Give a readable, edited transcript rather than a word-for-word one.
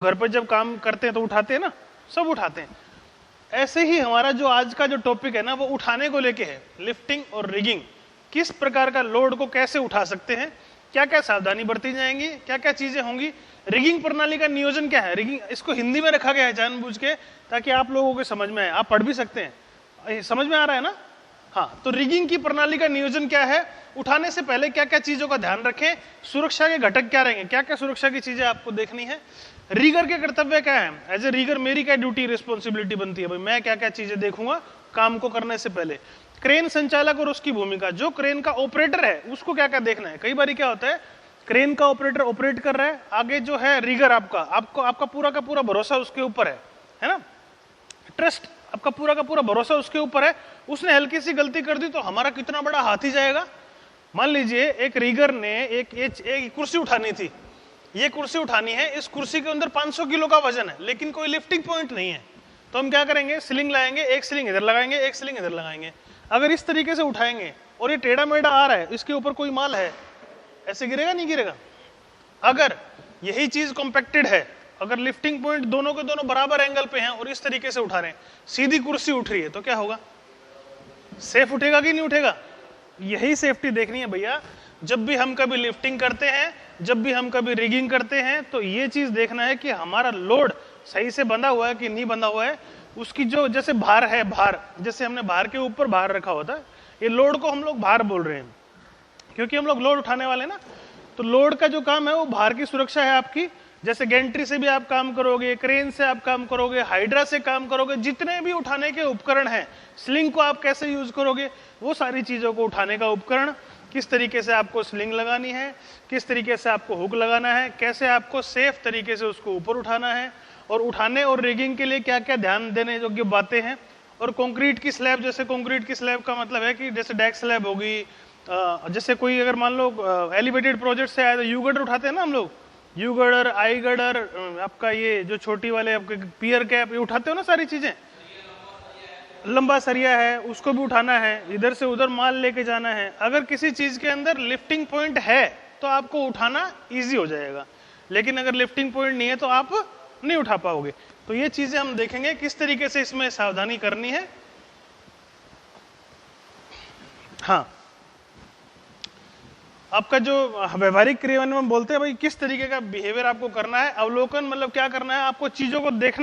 घर पर जब काम करते हैं तो उठाते हैं ना, सब उठाते हैं। ऐसे ही हमारा जो आज का जो टॉपिक है ना, वो उठाने को लेके है, लिफ्टिंग और रिगिंग। किस प्रकार का लोड को कैसे उठा सकते हैं, क्या क्या सावधानी बरती जाएंगी, क्या क्या चीजें होंगी। रिगिंग प्रणाली का नियोजन क्या है, रिगिंग इसको हिंदी में रखा गया है जानबूझ के ताकि आप लोगों को समझ में आए, आप पढ़ भी सकते हैं, समझ में आ रहा है ना। हाँ, तो रिगिंग की प्रणाली का नियोजन क्या है, उठाने से पहले क्या क्या चीजों का ध्यान रखें, सुरक्षा के घटक क्या रहेंगे, क्या क्या सुरक्षा की चीजें आपको देखनी है। रीगर के कर्तव्य क्या है, एज ए रीगर मेरी क्या ड्यूटी रिस्पॉन्सिबिलिटी बनती है, भाई मैं क्या क्या चीजें देखूंगा काम को करने से पहले। क्रेन संचालक और उसकी भूमिका, जो क्रेन का ऑपरेटर है उसको क्या क्या देखना है। कई बार क्या होता है, क्रेन का ऑपरेटर ऑपरेट कर रहा है, आगे जो है रीगर आपका पूरा का पूरा भरोसा उसके ऊपर है ना, ट्रस्ट आपका पूरा का पूरा भरोसा उसके ऊपर है। उसने हल्की सी गलती कर दी तो हमारा कितना बड़ा हाथ ही जाएगा। मान लीजिए एक रीगर ने एक कुर्सी उठानी थी, ये कुर्सी उठानी है, इस कुर्सी के अंदर 500 किलो का वजन है, लेकिन कोई लिफ्टिंग पॉइंट नहीं है, तो हम क्या करेंगे, स्लिंग लाएंगे, एक स्लिंग इधर लगाएंगे, एक स्लिंग इधर लगाएंगे। अगर इस तरीके से उठाएंगे और ये टेढ़ा मेढ़ा आ रहा है, इसके ऊपर कोई माल है, ऐसे गिरेगा नहीं गिरेगा। अगर यही चीज कॉम्पैक्टेड है, अगर लिफ्टिंग पॉइंट दोनों के दोनों बराबर एंगल पे हैं और इस तरीके से उठा रहे हैं, सीधी कुर्सी उठ रही है, तो क्या होगा, सेफ उठेगा कि नहीं उठेगा। यही सेफ्टी देखनी है भैया। जब भी हम कभी लिफ्टिंग करते हैं, जब भी हम कभी रिगिंग करते हैं, तो ये चीज देखना है कि हमारा लोड सही से बंधा हुआ है कि नहीं बंधा हुआ है। उसकी जो जैसे भार है, भार जैसे हमने भार के ऊपर भार रखा होता है, ये लोड को हम लोग भार बोल रहे हैं क्योंकि हम लोग लोड उठाने वाले ना। तो लोड का जो काम है वो भार की सुरक्षा है आपकी। जैसे गैंट्री से भी आप काम करोगे, क्रेन से आप काम करोगे, हाइड्रा से काम करोगे, जितने भी उठाने के उपकरण हैं, स्लिंग को आप कैसे यूज करोगे, वो सारी चीजों को उठाने का उपकरण, किस तरीके से आपको स्लिंग लगानी है, किस तरीके से आपको हुक लगाना है, कैसे आपको सेफ तरीके से उसको ऊपर उठाना है, और उठाने और रिगिंग के लिए क्या क्या ध्यान देने योग्य बातें हैं। और कंक्रीट की स्लैब, जैसे कंक्रीट की स्लैब का मतलब है कि जैसे डेक स्लैब होगी, जैसे कोई अगर मान लो एलिवेटेड प्रोजेक्ट से आया तो यू गर्डर उठाते हैं ना हम लोग, यू गर्डर, आई गर्डर, आपका ये जो छोटी वाले आपके पियर कैप, ये उठाते हो ना सारी चीजें। लंबा सरिया है, उसको भी उठाना है, इधर से उधर माल लेके जाना है। अगर किसी चीज के अंदर लिफ्टिंग पॉइंट है तो आपको उठाना इजी हो जाएगा, लेकिन अगर लिफ्टिंग पॉइंट नहीं है तो आप नहीं उठा पाओगे। तो ये चीजें हम देखेंगे किस तरीके से इसमें सावधानी करनी है। हाँ, आपका जो व्यवहारिक क्रियान्वयन में बोलते हैं भाई, किस तरीके का बिहेवियर आपको करना है, अवलोकन मतलब क्या करना है, आपको चीजों को देखना